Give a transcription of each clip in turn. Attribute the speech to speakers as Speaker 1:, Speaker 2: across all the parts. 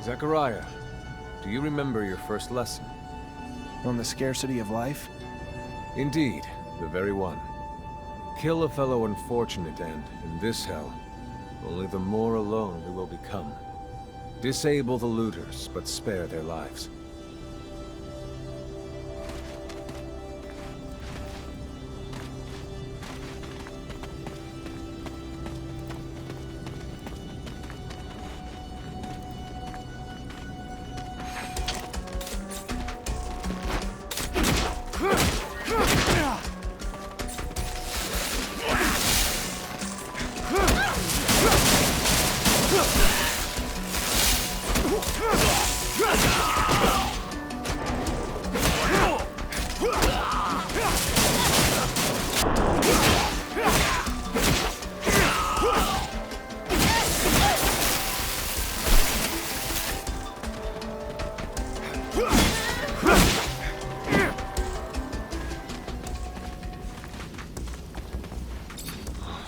Speaker 1: Zachariah, do you remember your first lesson?
Speaker 2: On the scarcity of life?
Speaker 1: Indeed, the very one. Kill a fellow unfortunate and, in this hell, only the more alone we will become. Disable the looters, but spare their lives.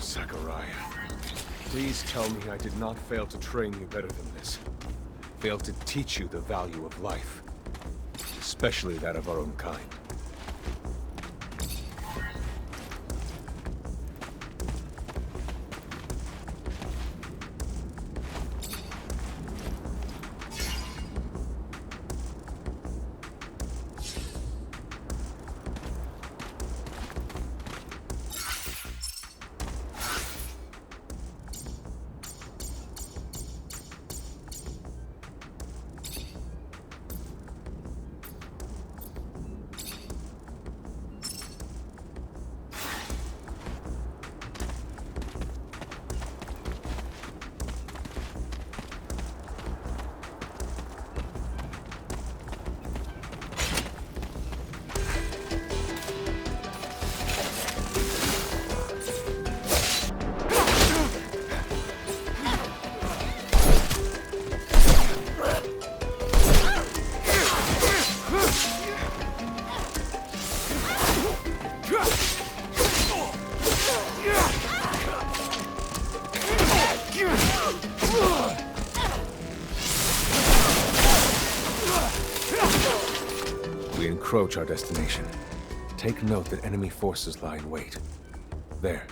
Speaker 1: Zachariah, please tell me I did not fail to train you better than this. Fail to teach you the value of life. Especially that of our own kind. We encroach our destination. Take note that enemy forces lie in wait. There,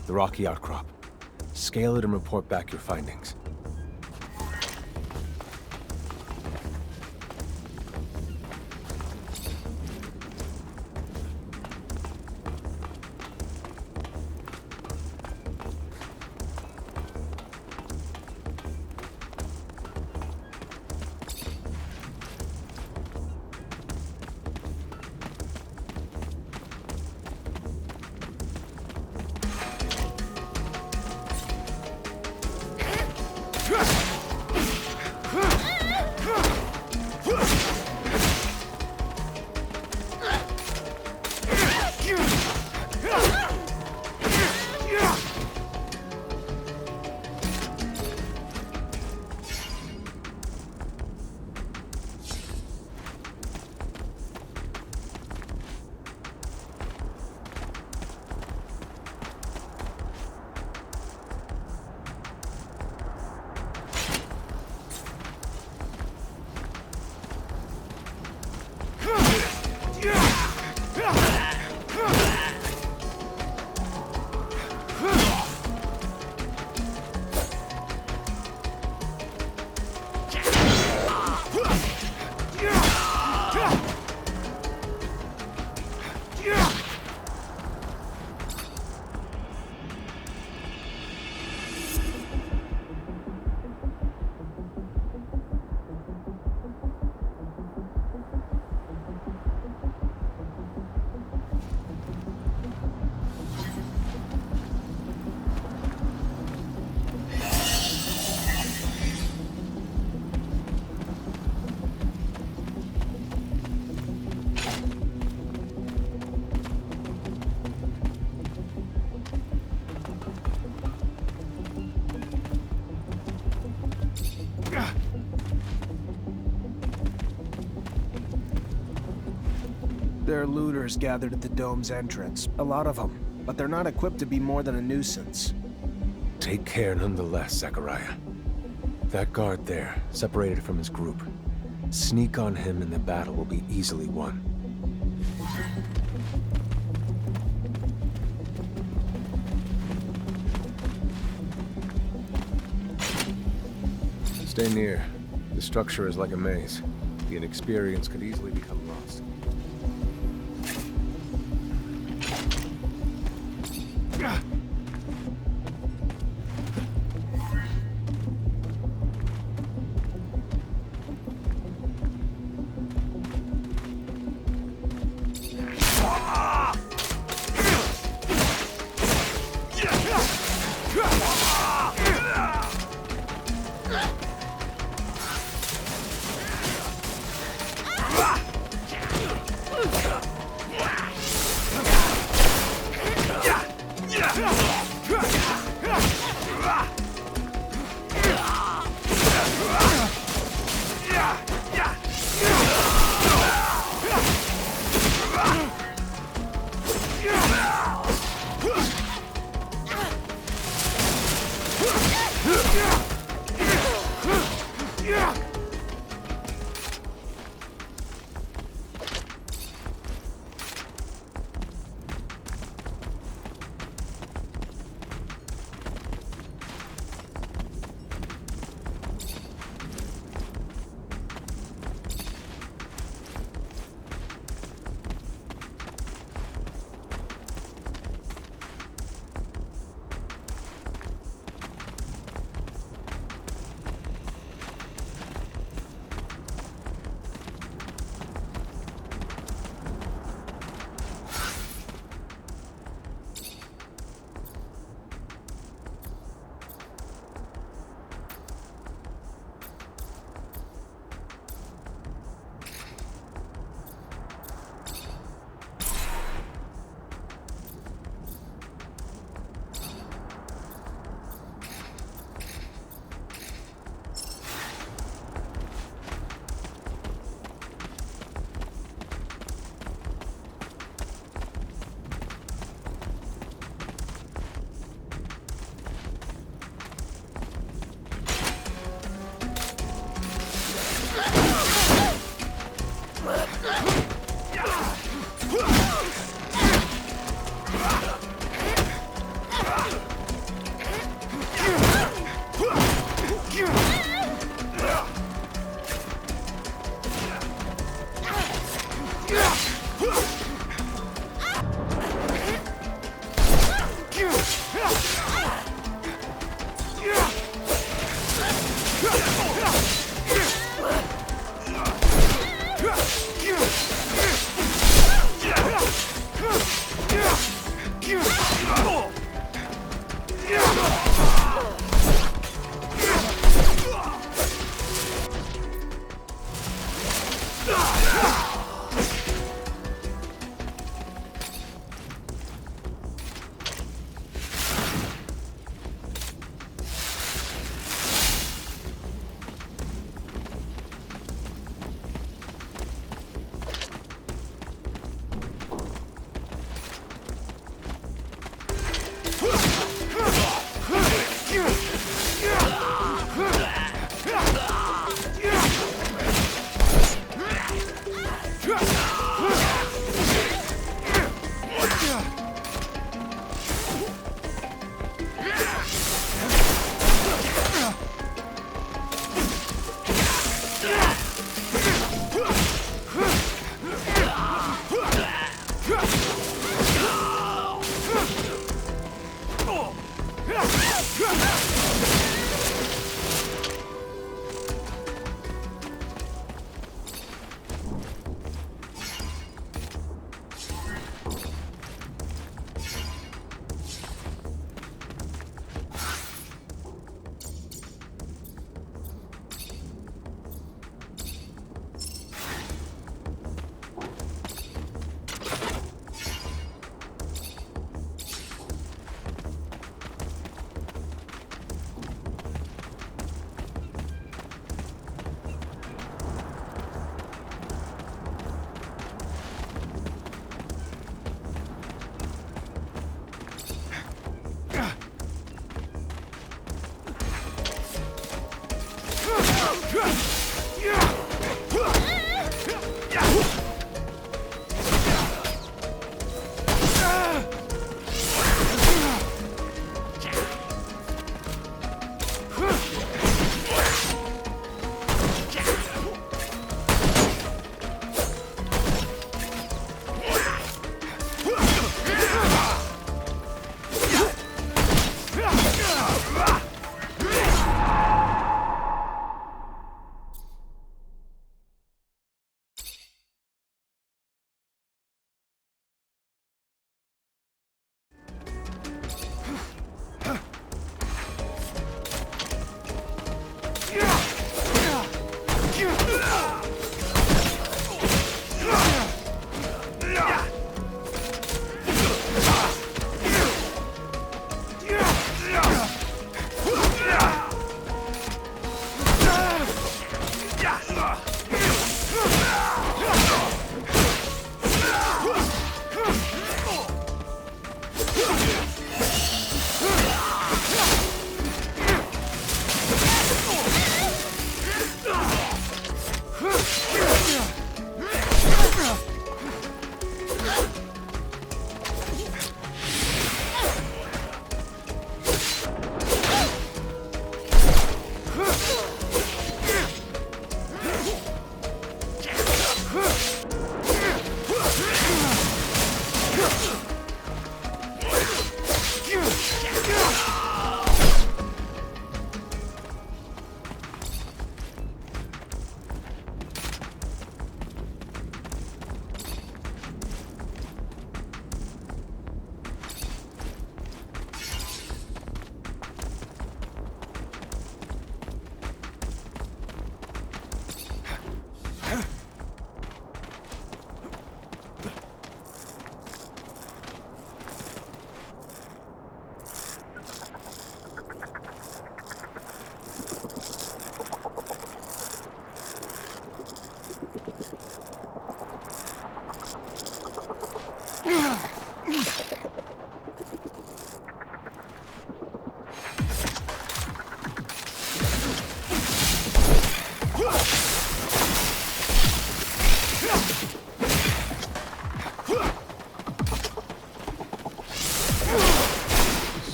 Speaker 1: the rocky outcrop. Scale it and report back your findings.
Speaker 2: There are looters gathered at the dome's entrance. A lot of them, but they're not equipped to be more than a nuisance.
Speaker 1: Take care nonetheless, Zachariah. That guard there, separated from his group. Sneak on him and the battle will be easily won. Stay near. The structure is like a maze. The inexperienced could easily become lost.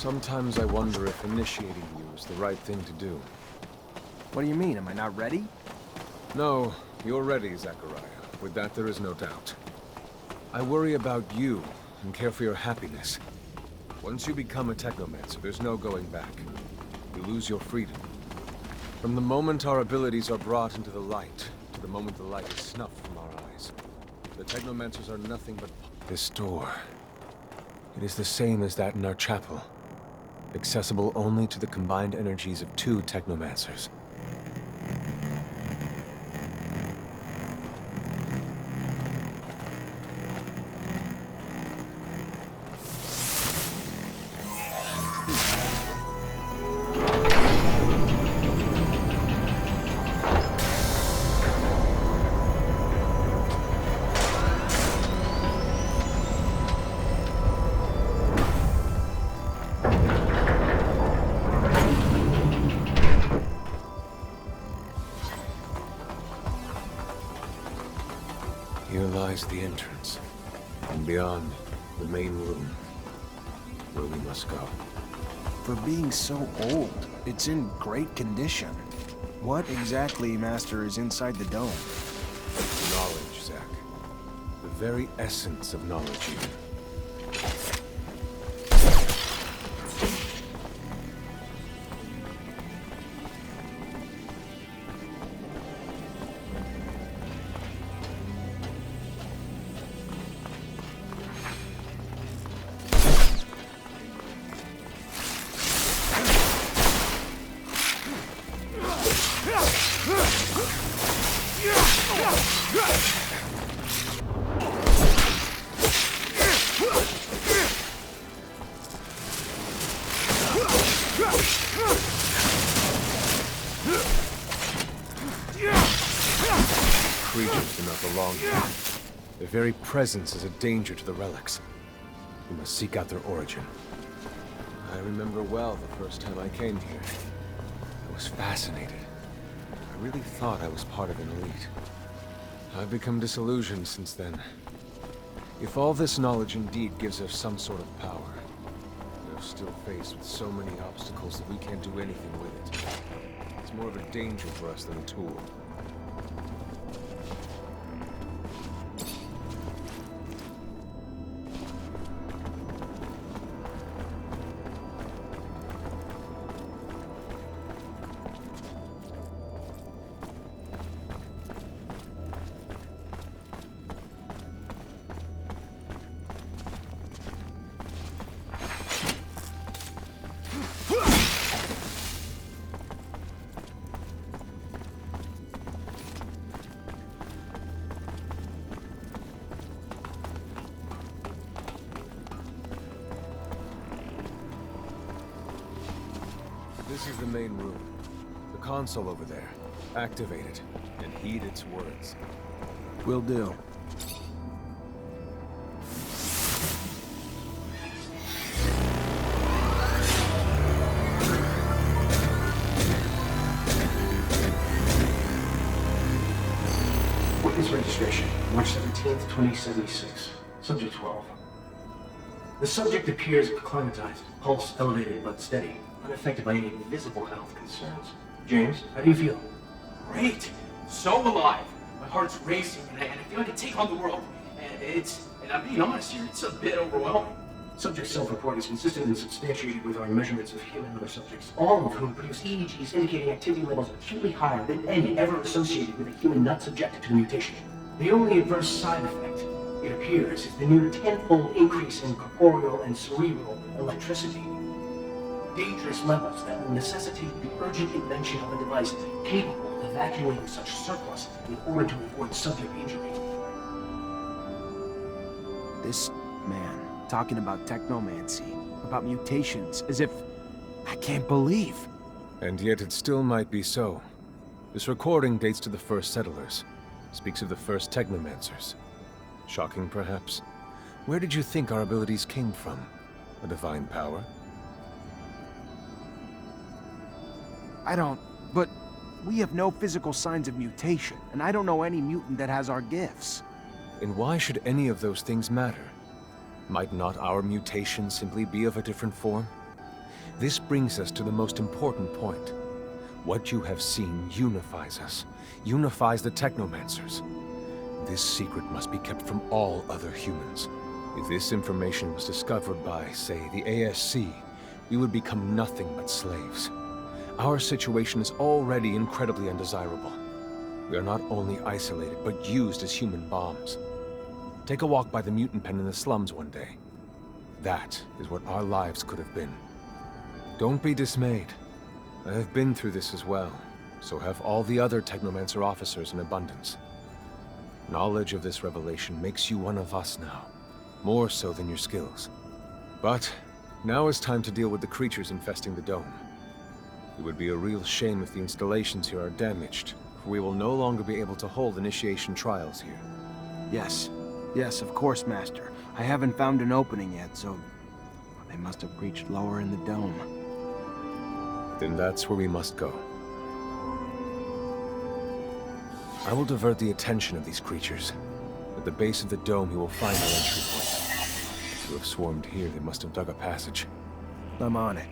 Speaker 1: Sometimes I wonder if initiating you is the right thing to do.
Speaker 2: What do you mean? Am I not ready?
Speaker 1: No, you're ready, Zachariah. With that, there is no doubt. I worry about you and care for your happiness. Once you become a Technomancer, there's no going back. You lose your freedom. From the moment our abilities are brought into the light, to the moment the light is snuffed from our eyes, the Technomancers are nothing but... This door. It is the same as that in our chapel. Accessible only to the combined energies of 2 Technomancers. Here lies the entrance, and beyond, the main room, where we must go.
Speaker 2: For being so old, it's in great condition. What exactly, Master, is inside the dome?
Speaker 1: Knowledge, Zach. The very essence of knowledge, even. Creatures do not belong here. Their very presence is a danger to the relics. We must seek out their origin. I remember well the first time I came here. I was fascinated. I really thought I was part of an elite. I've become disillusioned since then. If all this knowledge indeed gives us some sort of power, we're still faced with so many obstacles that we can't do anything with it. It's more of a danger for us than a tool. This is the main room. The console over there. Activate it, and heed its words.
Speaker 2: Will do.
Speaker 3: Witness registration, March 17th, 2076. Subject 12. The subject appears acclimatized, pulse elevated but steady, unaffected by any visible health concerns. James, how do you feel?
Speaker 4: Great! So alive! My heart's racing and I feel like I can take on the world. And I'm being honest here, it's a bit overwhelming.
Speaker 3: Subject self-report is consistent and substantiated with our measurements of human and other subjects, all of whom produce EEGs indicating activity levels acutely higher than any ever associated with a human not subjected to the mutation. The only adverse side effect, it appears, is the near tenfold increase in corporeal and cerebral electricity. Dangerous levels that will necessitate the urgent invention of a device capable of evacuating such surplus in order to avoid subject injury.
Speaker 2: This man talking about technomancy, about mutations, as if... I can't believe.
Speaker 1: And yet it still might be so. This recording dates to the first settlers. Speaks of the first Technomancers. Shocking, perhaps? Where did you think our abilities came from? A divine power?
Speaker 2: I don't... But we have no physical signs of mutation, and I don't know any mutant that has our gifts.
Speaker 1: And why should any of those things matter? Might not our mutation simply be of a different form? This brings us to the most important point. What you have seen unifies us, unifies the Technomancers. This secret must be kept from all other humans. If this information was discovered by, say, the ASC, we would become nothing but slaves. Our situation is already incredibly undesirable. We are not only isolated, but used as human bombs. Take a walk by the mutant pen in the slums one day. That is what our lives could have been. Don't be dismayed. I have been through this as well, so have all the other Technomancer officers in abundance. Knowledge of this revelation makes you one of us now, more so than your skills. But now is time to deal with the creatures infesting the dome. It would be a real shame if the installations here are damaged, for we will no longer be able to hold initiation trials here.
Speaker 2: Yes. Yes, of course, Master. I haven't found an opening yet, so... they must have reached lower in the dome.
Speaker 1: Then that's where we must go. I will divert the attention of these creatures. At the base of the dome, you will find our entry point. If you have swarmed here, they must have dug a passage.
Speaker 2: I'm on it.